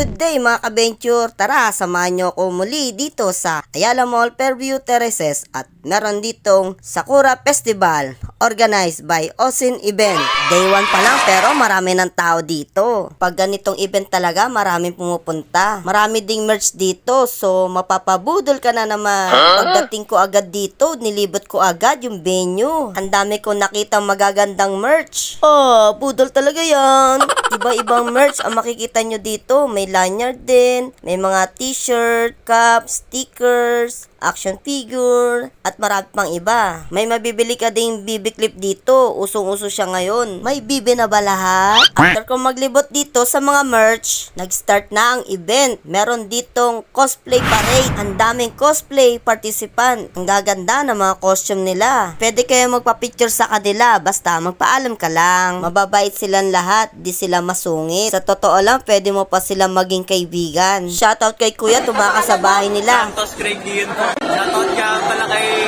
Good day mga ka-venture! Tara, samahan nyo ako muli dito sa Ayala Mall, Fairview Terraces at meron ditong Sakura Festival organized by Osin Event. Day 1 pa lang pero marami ng tao dito. Pag ganitong event talaga maraming pumupunta. Marami ding merch dito so mapapabudol ka na naman. Pagdating ko agad dito, nilibot ko agad yung venue. Ang dami ko nakita magagandang merch. Oh, budol talaga yan. Iba-ibang merch ang makikita nyo dito. May lanyard din, may mga t-shirt, cups, stickers, action figure, at marami pang iba. May mabibili ka ding BB clip dito. Usong-uso siya ngayon. May BB na ba lahat? After ko maglibot dito sa mga merch, nag-start na ang event. Meron ditong cosplay parade. Ang daming cosplay participant. Ang gaganda ng mga costume nila. Pwede kayo magpa-picture sa kanila. Basta magpaalam ka lang. Mababait silang lahat. Di sila masungit. Sa totoo lang, pwede mo pa sila maging kaibigan. Shoutout kay Kuya, tumakas sa bahay nila. Santos Craig Dion po. Shoutout ka pala kay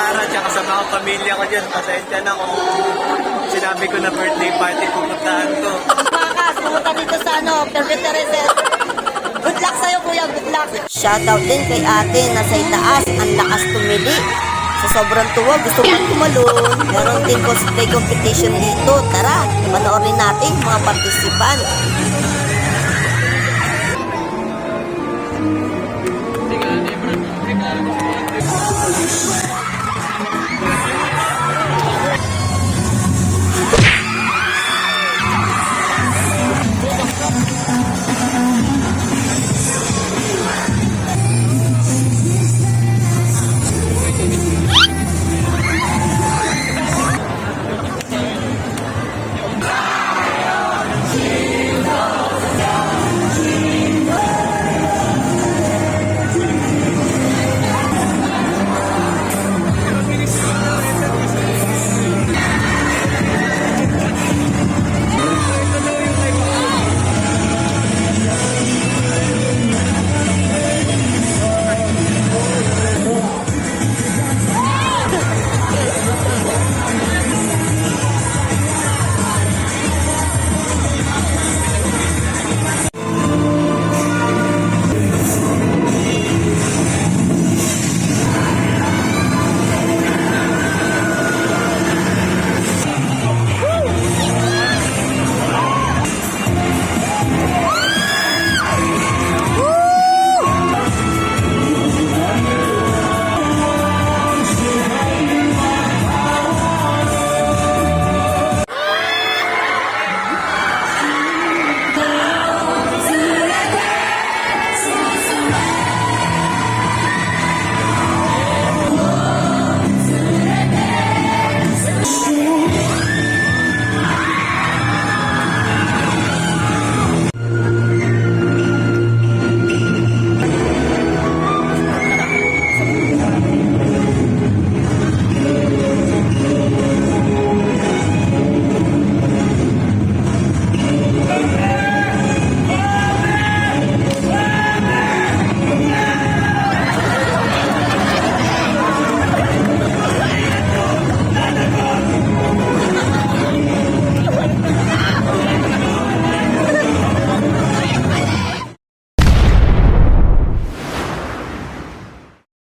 Tara, tsaka sa mga pamilya ko dyan. Pasensya na kung sinabi ko na birthday party pupuntahan ko. Tumakas, pumunta dito sa Fairview Terraces. Good luck sa'yo, Kuya. Good luck. Shoutout din kay ate na sa itaas. Ang lakas tumili. Sa sobrang tuwa, gusto ko tumalon. Meron din cosplay competition dito. Tara, panoorin natin mga participant.